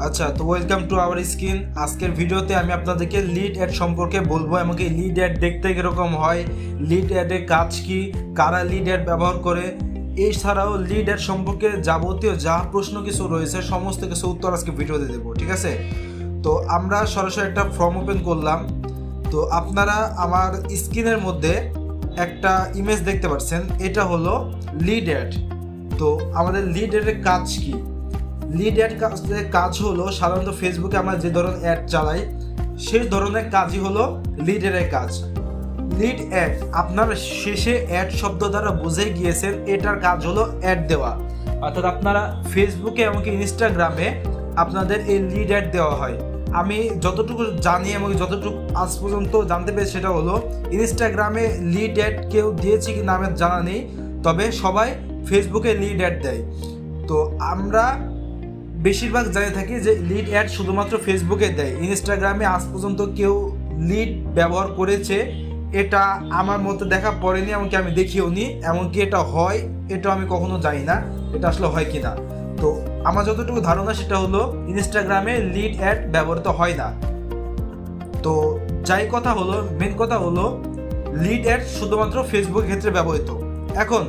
আচ্ছা, তো welcome to our screen. আজকের ভিডিওতে আমি আপনাদেরকে লিড অ্যাড সম্পর্কে বলবো, এমনকি লিড অ্যাড দেখতে কীরকম হয়, লিড অ্যাডের কাজ কি, কারা লিড অ্যাড ব্যবহার করে, এছাড়াও লিড অ্যাড সম্পর্কে যাবতীয় যা প্রশ্ন কিছু রয়েছে সমস্ত কিছু উত্তর আজকে ভিডিওতে দেবো, ঠিক আছে? তো আমরা সরাসরি একটা ফর্ম ওপেন করলাম। তো আপনারা আমার স্ক্রিনের মধ্যে একটা ইমেজ দেখতে পাচ্ছেন, এটা হলো লিড অ্যাড। তো আমাদের লিড অ্যাডের কাজ কি? লিড অ্যাড কাজ হলো সাধারণত ফেসবুকে আমরা যে ধরনের অ্যাড চালাই সেই ধরনের কাজই হলো লিড অ্যাডের কাজ। লিড অ্যাড আপনারা শেষে অ্যাড শব্দ দ্বারা বুঝে গিয়েছেন, এটার কাজ হলো অ্যাড দেওয়া। অর্থাৎ আপনারা ফেসবুকে এমনকি ইনস্টাগ্রামে আপনাদের এই লিড অ্যাড দেওয়া হয়। আমি যতটুকু জানি এবং যতটুকু আজ পর্যন্ত জানতে পেরেছি সেটা হলো ইনস্টাগ্রামে লিড অ্যাড কেউ দিয়েছে কি না আমার জানা নেই, তবে সবাই ফেসবুকে লিড অ্যাড দেয়। তো আমরা বেশিরভাগ জানিয়ে থাকি যে লিড অ্যাড শুধুমাত্র ফেসবুকে দেয়, ইনস্টাগ্রামে আজ পর্যন্ত কেউ লিড ব্যবহার করেছে এটা আমার মতে দেখা পড়েনি, এমনকি আমি দেখিও নি। এমনকি এটা হয় এটা আমি কখনো জানি না এটা আসলে হয় কি না। তো আমার যতটুকু ধারণা সেটা হলো ইনস্টাগ্রামে লিড অ্যাড ব্যবহৃত হয় না। তো যাই কথা হলো, মেন কথা হলো লিড অ্যাড শুধুমাত্র ফেসবুকের ক্ষেত্রে ব্যবহৃত। এখন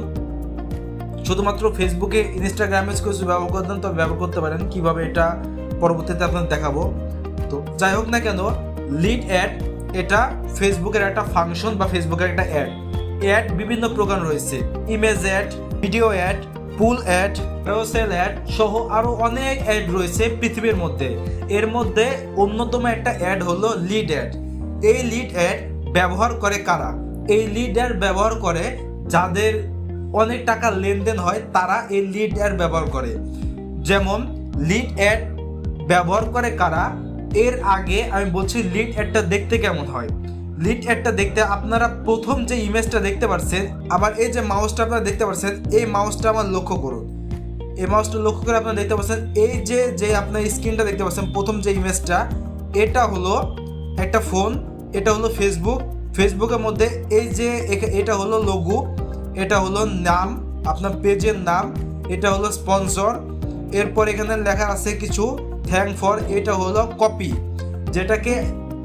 শুধুমাত্র ফেসবুকে ইনস্টাগ্রামে কিছু ব্যবহার করতেন, তবে ব্যবহার করতে পারেন কীভাবে এটা পরবর্তীতে আপনাদের দেখাবো। তো যাই হোক না কেন, লিড অ্যাড এটা ফেসবুকের একটা ফাংশন বা ফেসবুকের একটা অ্যাড। অ্যাড বিভিন্ন প্রকার রয়েছে, ইমেজ অ্যাড, ভিডিও অ্যাড, পুল অ্যাড, ক্যারোসেল অ্যাড সহ আরও অনেক অ্যাড রয়েছে পৃথিবীর মধ্যে। এর মধ্যে অন্যতম একটা অ্যাড হলো লিড অ্যাড। এই লিড অ্যাড ব্যবহার করে কারা? এই লিড অ্যাড ব্যবহার করে যাদের অনেক টাকা লেনদেন হয় তারা এই লিড অ্যাড ব্যবহার করে। যেমন লিড অ্যাড ব্যবহার করে কারা, এর আগে আমি বলছি লিড অ্যাডটা দেখতে কেমন হয়। লিড অ্যাডটা দেখতে আপনারা প্রথম যে ইমেজটা দেখতে পাচ্ছেন, আবার এই যে মাউসটা আপনারা দেখতে পাচ্ছেন, এই মাউসটা আমার লক্ষ্য করুন। এই মাউসটা লক্ষ্য করে আপনারা দেখতে পাচ্ছেন এই যে আপনার স্ক্রিনটা দেখতে পাচ্ছেন, প্রথম যে ইমেজটা এটা হলো একটা ফোন, এটা হলো ফেসবুক। ফেসবুকের মধ্যে এই যে এটা হলো লোগো, এটা হলো নাম, আপনার পেজের নাম, এটা হলো স্পন্সর। এরপর এখানে লেখা আছে কিছু থ্যাঙ্ক ফর, এটা হলো কপি, যেটাকে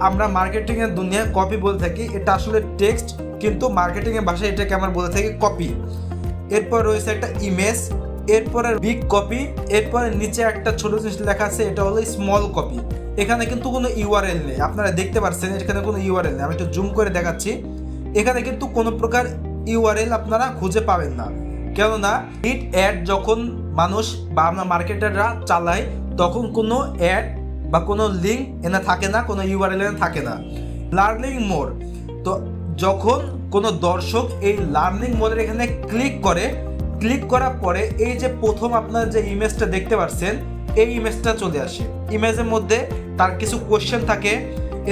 আমরা মার্কেটিংয়ের দুনিয়ায় কপি বলে থাকি। এটা আসলে টেক্সট, কিন্তু মার্কেটিংয়ের ভাষায় এটাকে আমরা বলে থাকি কপি। এরপর রয়েছে একটা ইমেজ, এরপরে বিগ কপি, এরপরে নিচে একটা ছোট জিনিস লেখা আছে, এটা হলো স্মল কপি। এখানে কিন্তু কোনো ইউআরএল নেই, আপনারা দেখতে পাচ্ছেন এখানে কোনো ইউআরএল নেই। আমি একটু জুম করে দেখাচ্ছি, এখানে কিন্তু কোনো প্রকার ইউআরএল আপনারা খুঁজে পাবেন না। কেননা লিড অ্যাড যখন মানুষ বা আমরা মার্কেটাররা চালায় তখন কোনো অ্যাড বা কোনো লিঙ্ক এনে থাকে না, কোনো ইউআরএল এনে থাকে না। লার্নিং মোড, তো যখন কোনো দর্শক এই লার্নিং মোডের এখানে ক্লিক করার পরে এই যে প্রথম আপনার যে ইমেজটা দেখতে পাচ্ছেন এই ইমেজটা চলে আসে। ইমেজের মধ্যে তার কিছু কোশ্চেন থাকে,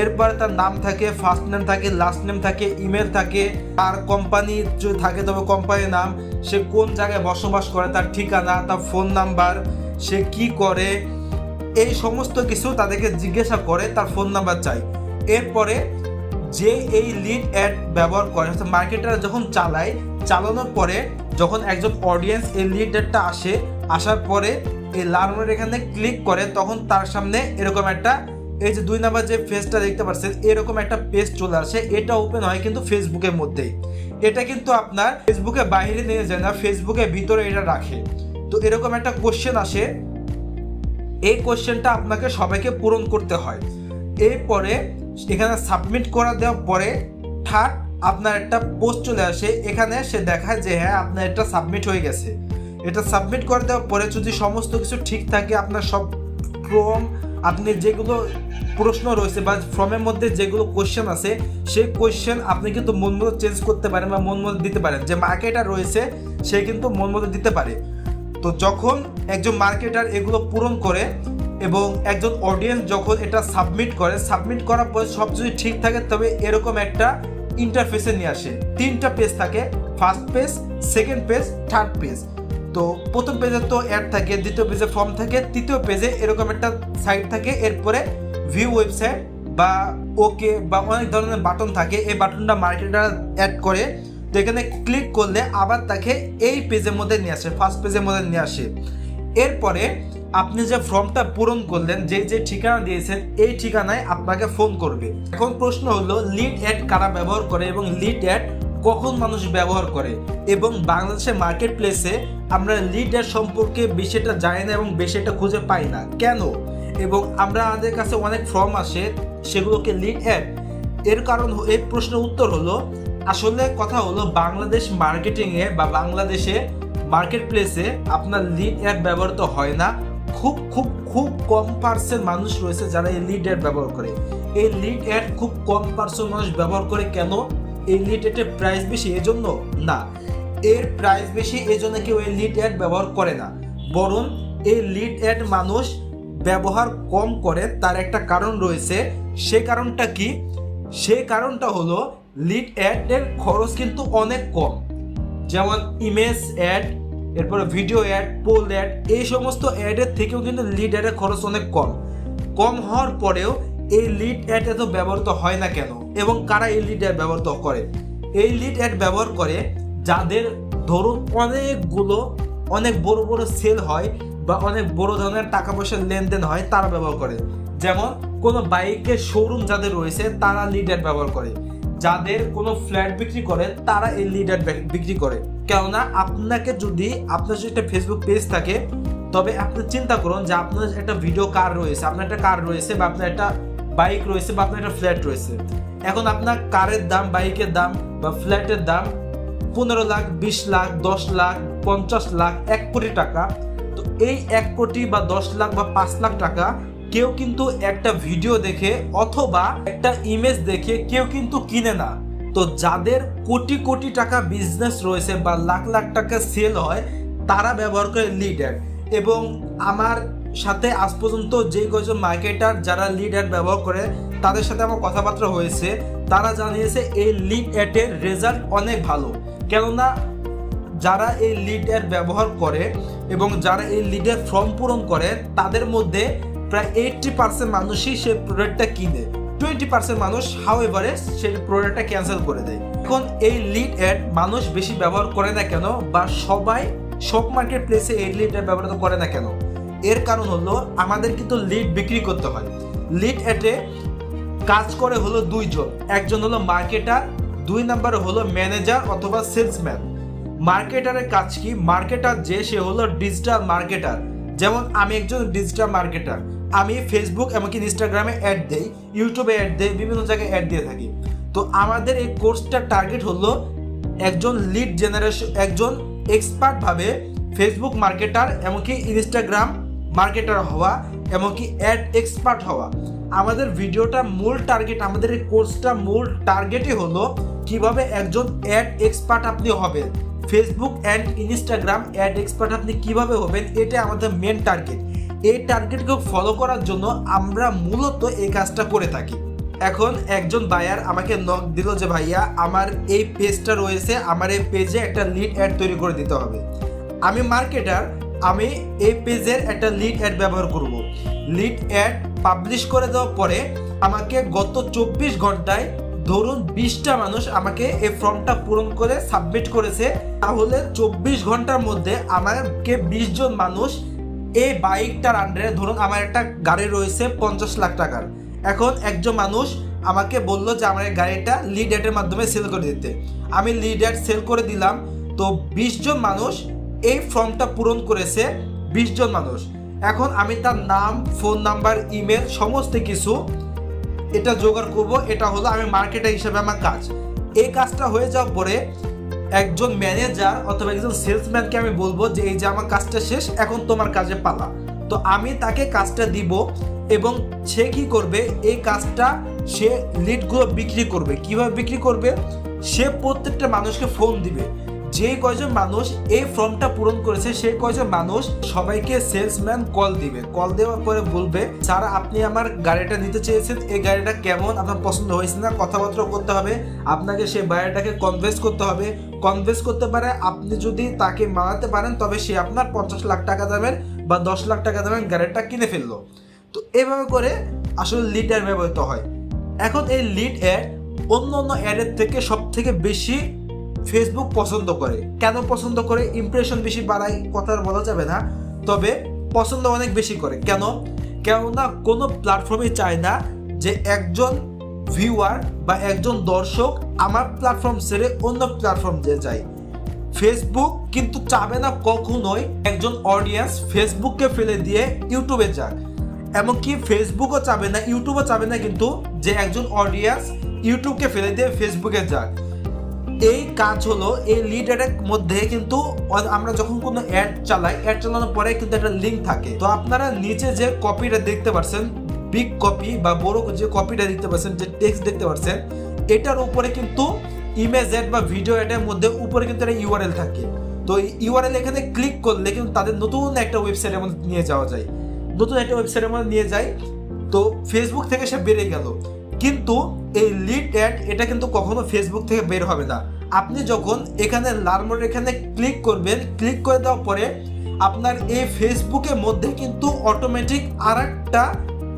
এরপর তার নাম থাকে, ফার্স্ট নেম থাকে, লাস্ট নেম থাকে, ইমেল থাকে, তার কোম্পানি যদি থাকে তবে কোম্পানির নাম, সে কোন জায়গায় বসবাস করে, তার ঠিকানা, তার ফোন নাম্বার, সে কি করে, এই সমস্ত কিছু তাদেরকে জিজ্ঞাসা করে, তার ফোন নাম্বার চাই। এরপরে যে এই লিড অ্যাড ব্যবহার করে মার্কেটার যখন চালানোর পরে যখন একজন অডিয়েন্স এই লিড অ্যাডটা আসার পরে এই লার্নার এখানে ক্লিক করে, তখন তার সামনে এরকম একটা এই যে 2 নাম্বার যে পেজটা দেখতে পাচ্ছেন এরকম একটা পেজ চলে আসে। এটা ওপেন হয় কিন্তু ফেসবুকের মধ্যেই, এটা কিন্তু আপনার ফেসবুকের বাইরে নিয়ে যায় না, ফেসবুকের ভিতরে এটা রাখে। তো এরকম একটা কোশ্চেন আসে, এই কোশ্চেনটা আপনাকে সবাইকে পূরণ করতে হয়। এরপরে এখানে সাবমিট করা দেওয়ার পরে আপনার একটা পোস্ট চলে আসে, এখানে সে দেখায় যে হ্যাঁ আপনার এটা সাবমিট হয়ে গেছে। এটা সাবমিট করে দেওয়ার পরে যদি সমস্ত কিছু ঠিক থাকে, আপনার সব ফর্ম, আপনি যেগুলো প্রশ্ন রয়েছে বা ফর্মের মধ্যে যেগুলো কোশ্চেন আছে সেই কোশ্চেন আপনি কিন্তু মন মতো চেঞ্জ করতে পারেন বা মন মতো দিতে পারেন। যে মার্কেটার রয়েছে সে কিন্তু মন মতো দিতে পারে। তো যখন একজন মার্কেটার এগুলো পূরণ করে এবং একজন অডিয়েন্স যখন এটা সাবমিট করার পরে সব যদি ঠিক থাকে তবে এরকম একটা ইন্টারফেসে নিয়ে আসে। 3টা পেজ থাকে, first page, second page, third page. তো প্রথম পেজে তো অ্যাড থাকে, দ্বিতীয় পেজে ফর্ম থাকে, তৃতীয় পেজে এরকম একটা সাইট থাকে, এরপরে ভিউ ওয়েবসাইট বা ওকে বা অনেক ধরনের বাটন থাকে। এই বাটনটা মার্কেটার অ্যাড করে, তো এখানে ক্লিক করলে আবার তাকে এই পেজের মধ্যে নিয়ে আসে, ফার্স্ট পেজের মধ্যে নিয়ে আসে। এরপরে আপনি যে ফর্মটা পূরণ করলেন, যে ঠিকানা দিয়েছেন, এই ঠিকানায় আপনাকে ফোন করবে। এখন প্রশ্ন হলো লিড অ্যাড কারা ব্যবহার করে এবং লিড অ্যাড কখন মানুষ ব্যবহার করে, এবং বাংলাদেশের মার্কেট প্লেসে আমরা লিড অ্যাড সম্পর্কে বেশিটা জানি না এবং বেশিটা খুঁজে পাই না কেন, এবং আমাদের কাছে অনেক ফর্ম আসে সেগুলোকে লিড অ্যাড। এর কারণ, এই প্রশ্নের উত্তর হলো, আসলে কথা হলো বাংলাদেশ মার্কেটিংয়ে বা বাংলাদেশে মার্কেট প্লেসে আপনার লিড অ্যাড ব্যবহৃত হয় না। খুব খুব খুব কম পার্সেন্ট মানুষ রয়েছে যারা এই লিড অ্যাড ব্যবহার করে। এই লিড অ্যাড খুব কম পার্সেন্ট মানুষ ব্যবহার করে কেন? এই লিড অ্যাডের প্রাইস বেশি এজন্য না, এর প্রাইস বেশি এজন্য কেউ এই লিড অ্যাড ব্যবহার করে না, বরং এই লিড অ্যাড মানুষ ব্যবহার কম করে তার একটা কারণ রয়েছে। সে কারণটা কি? সেই কারণটা হলো লিড অ্যাডের খরচ কিন্তু অনেক কম। যেমন ইমেজ অ্যাড, এরপরে ভিডিও অ্যাড, পোল অ্যাড, এই সমস্ত অ্যাডের থেকেও কিন্তু লিড অ্যাডের খরচ অনেক কম হওয়ার পরেও এই লিড অ্যাড এত ব্যবহৃত হয় না কেন, এবং কারা এই লিড অ্যাড ব্যবহৃত করে? এই লিড অ্যাড ব্যবহার করে যাদের ধরুন অনেক বড় বড় সেল হয় বা অনেক বড় ধরনের টাকা পয়সার লেনদেন হয়, তারা ব্যবহার করে। যেমন কোনো বাইকের শোরুম যাদের রয়েছে তারা লিড অ্যাড ব্যবহার করে, যাদের কোনো ফ্ল্যাট বিক্রি করে তারা এই লিড অ্যাড বিক্রি করে। কেননা আপনার যদি একটা ফেসবুক পেজ থাকে, তবে আপনি চিন্তা করুন যে আপনার একটা ভিডিও কার রয়েছে, আপনার একটা কার রয়েছে বা আপনার একটা বাইক রয়েছে বা আপনার একটা ফ্ল্যাট রয়েছে। এখন আপনার কারের দাম, বাইকের দাম বা ফ্ল্যাটের দাম 15 লাখ, 20 লাখ, 10 লাখ, 50 লাখ, 1 কোটি টাকা। তো এই 1 কোটি বা 10 লাখ বা 5 লাখ টাকা কেউ কিন্তু একটা ভিডিও দেখে অথবা একটা ইমেজ দেখে কেউ কিন্তু কিনে না। তো যাদের কোটি কোটি টাকা বিজনেস রয়েছে বা লাখ লাখ টাকা সেল হয়, তারা ব্যবহার করে লিড অ্যাড। এবং আমার সাথে আজ পর্যন্ত যে কয়েকজন মার্কেটার যারা লিড অ্যাড ব্যবহার করে তাদের সাথে আমার কথাবার্তা হয়েছে, তারা জানিয়েছে এই লিড অ্যাডের রেজাল্ট অনেক ভালো। কেননা যারা এই লিড অ্যাড ব্যবহার করে এবং যারা এই লিডের ফর্ম পূরণ করে, তাদের মধ্যে প্রায় 80% মানুষই সেই প্রোডাক্টটা কিনে, 20% মানুষ হাউএভারে সেই প্রোডাক্টটা ক্যান্সেল করে দেয়। এখন এই লিড অ্যাড মানুষ বেশি ব্যবহার করে না কেন, বা সব মার্কেট প্লেসে এই লিড অ্যাড ব্যবহার করে না কেন? এর কারণ হলো আমাদের কিন্তু লিড বিক্রি করতে হয়। লিড অ্যাডে কাজ করে হলো দুইজন, একজন হলো মার্কেটার, 2 নম্বরে হলো ম্যানেজার অথবা সেলসম্যান। মার্কেটারের কাজ কি? মার্কেটার সে হলো ডিজিটাল মার্কেটার। যেমন আমি একজন ডিজিটাল মার্কেটার, আমি ফেসবুক এমনকি ইনস্টাগ্রামে অ্যাড দেই, ইউটিউবে অ্যাড দেই, বিভিন্ন জায়গায় অ্যাড দিয়ে থাকি। তো আমাদের এই কোর্সটার টার্গেট হলো একজন লিড জেনারেশন, একজন এক্সপার্ট ভাবে ফেসবুক মার্কেটার এমনকি ইনস্টাগ্রাম মার্কেটার হওয়া, এমনকি অ্যাড এক্সপার্ট হওয়া। আমাদের ভিডিওটা মূল টার্গেট, আমাদের এই কোর্সটা মূল টার্গেটই হলো কিভাবে একজন অ্যাড এক্সপার্ট আপনি হবেন, Facebook and Instagram ad expert আপনি কিভাবে হবেন, এটা আমাদের মেন টার্গেট। এই টার্গেটকে ফলো করার জন্য আমরা মূলত এই কাজটা করে থাকি। এখন একজন বায়ার আমাকে নক দিল যে ভাইয়া আমার এই পেজটা রয়েছে, আমার এই পেজে একটা লিড অ্যাড তৈরি করে দিতে হবে। আমি মার্কেটার, আমি এই পেজের একটা লিড অ্যাড ব্যবহার করব। লিড অ্যাড পাবলিশ করে দেওয়ার পরে আমাকে গত 24 ঘন্টায় ধরুন 20টা মানুষ আমাকে এই ফর্মটা পূরণ করে সাবমিট করেছে, তাহলে 24 ঘন্টার মধ্যে আমাকে 20 জন মানুষ এই বাইকটার আন্ডারে, ধরুন আমার একটা গাড়ি রয়েছে 50 লাখ টাকার, এখন একজন মানুষ আমাকে বললো যে আমার এই গাড়িটা লিড অ্যাডের মাধ্যমে সেল করে দিতে। আমি লিড অ্যাড সেল করে দিলাম। তো 20 জন মানুষ এই ফর্মটা পূরণ করেছে, 20 জন মানুষ। এখন আমি তার নাম, ফোন নাম্বার, ইমেল সমস্ত কিছু এটা জোগাড় করব। এটা হলো আমি মার্কেটার হিসেবে আমার কাজ। এই কাজটা হয়ে যাওয়ার পরে একজন ম্যানেজার অথবা একজন সেলসম্যানকে আমি বলবো যে এই যে আমার কাজটা শেষ, এখন তোমার কাজে পালা। তো আমি তাকে কাজটা দিব এবং সে কি করবে, এই কাজটা সে লিডগুলো বিক্রি করবে। কিভাবে বিক্রি করবে? সে প্রত্যেকটা মানুষকে ফোন দিবে। যে কয়জন মানুষ এই ফর্মটা পূরণ করেছে সেই কয়জন মানুষ সবাইকে সেলসম্যান কল দিবে। কল দেওয়ার পরে বলবে স্যার আপনি আমার গাড়িটা নিতে চেয়েছেন, এই গাড়িটা কেমন, আপনার পছন্দ হয়েছে না, কথাবার্তা করতে হবে। আপনাকে সেই বায়ারটাকে কনভিন্স করতে হবে। কনভিন্স করতে পারে আপনি যদি তাকে মানাতে পারেন, তবে সে আপনার 50 লাখ টাকা দামের বা 10 লাখ টাকা দামের গাড়িটা কিনে ফেললো। তো এভাবে করে আসলে লিড অ্যাড ব্যবহৃত হয়। এখন এই লিড অ্যাড অন্য অ্যাডের থেকে সব থেকে বেশি ফেসবুক পছন্দ করে। কেন পছন্দ করে? ইমপ্রেশন বেশি বাড়ায়, কথা বলা যাবে না, তবে পছন্দ অনেক বেশি করে। কেননা কোনো প্ল্যাটফর্মে চায় না যে একজন ভিউয়ার বা একজন দর্শক আমার প্ল্যাটফর্ম ছেড়ে অন্য প্ল্যাটফর্ম দিয়ে যায়। ফেসবুক কিন্তু চাবে না কখনোই একজন অডিয়েন্স ফেসবুককে ফেলে দিয়ে ইউটিউবে যাক, এমনকি ফেসবুকও চাবে না, ইউটিউবও চাবে না কিন্তু যে একজন অডিয়েন্স ইউটিউবকে ফেলে দিয়ে ফেসবুকে যাক। এই কাজ হলো এই লিড অ্যাডের মধ্যে। কিন্তু আমরা যখন কোনো অ্যাড চালাই, অ্যাড চালানোর পরে কিন্তু একটা লিঙ্ক থাকে। তো আপনারা নিচে যে কপিটা দেখতে পাচ্ছেন, বিগ কপি বা বড় যে কপিটা দেখতে পাচ্ছেন, যে টেক্সট দেখতে পাচ্ছেন, এটার উপরে কিন্তু ইমেজ অ্যাড বা ভিডিও অ্যাডের মধ্যে উপরে কিন্তু একটা ইউআরএল থাকে। তো ইউআরএল এখানে ক্লিক করলে কিন্তু তাদের নতুন একটা ওয়েবসাইটের মধ্যে নিয়ে যাওয়া যায়, নতুন একটা ওয়েবসাইটের মধ্যে নিয়ে যায়। তো ফেসবুক থেকে সে বেড়ে গেল। কিন্তু এই লিড অ্যাড এটা কিন্তু কখনো ফেসবুক থেকে বের হবে না। আপনি যখন এখানে লাল মোড এখানে ক্লিক করবেন, ক্লিক করে দেওয়ার পরে আপনার এই ফেসবুকের মধ্যে কিন্তু অটোমেটিক আর একটা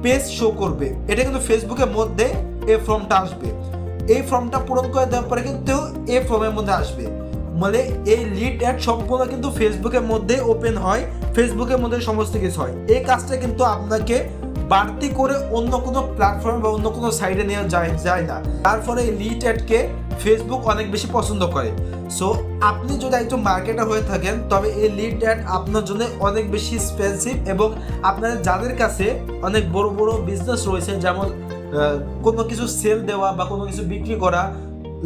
পেজ শো করবে। এটা কিন্তু ফেসবুকের মধ্যে এই ফর্মটা আসবে। এই ফর্মটা পূরণ করে দেওয়ার পরে কিন্তু এই ফর্মের মধ্যে আসবে। মানে এই লিড অ্যাড সম্পূর্ণ কিন্তু ফেসবুকের মধ্যে ওপেন হয়, ফেসবুকের মধ্যে সমস্ত কিছু হয়। এই কাজটা কিন্তু আপনাকে বাড়তি করে অন্য কোনো প্ল্যাটফর্ম বা অন্য কোনো সাইডে নেওয়া যায় না। তারপরে এই লিড অ্যাডকে ফেসবুক অনেক বেশি পছন্দ করে। সো আপনি যদি একজন মার্কেটার হয়ে থাকেন তবে এই লিড অ্যাড আপনার জন্য অনেক বেশি এক্সপেন্সিভ, এবং আপনাদের যাদের কাছে অনেক বড় বড় বিজনেস রয়েছে, যেমন কোনো কিছু সেল দেওয়া বা কোনো কিছু বিক্রি করা,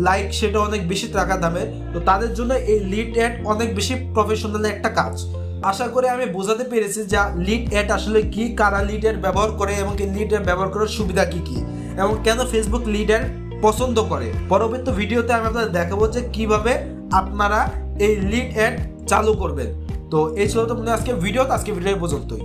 লাইক সেটা অনেক বেশি টাকা দামের, তো তাদের জন্য এই লিড অ্যাড অনেক বেশি প্রফেশনাল একটা কাজ। আশা করি আমি বোঝাতে পেরেছি যে লিড অ্যাড আসলে কি, কারা লিড অ্যাড ব্যবহার করে এবং লিড অ্যাড ব্যবহার করার সুবিধা কি এবং কেন ফেসবুক লিড অ্যাড পছন্দ করে। পরবর্তী ভিডিওতে আমি আপনাদের দেখাবো যে কিভাবে আপনারা এই লিড অ্যাড চালু করবেন। তো এই ছিল তো আজকে ভিডিও পর্যন্তই।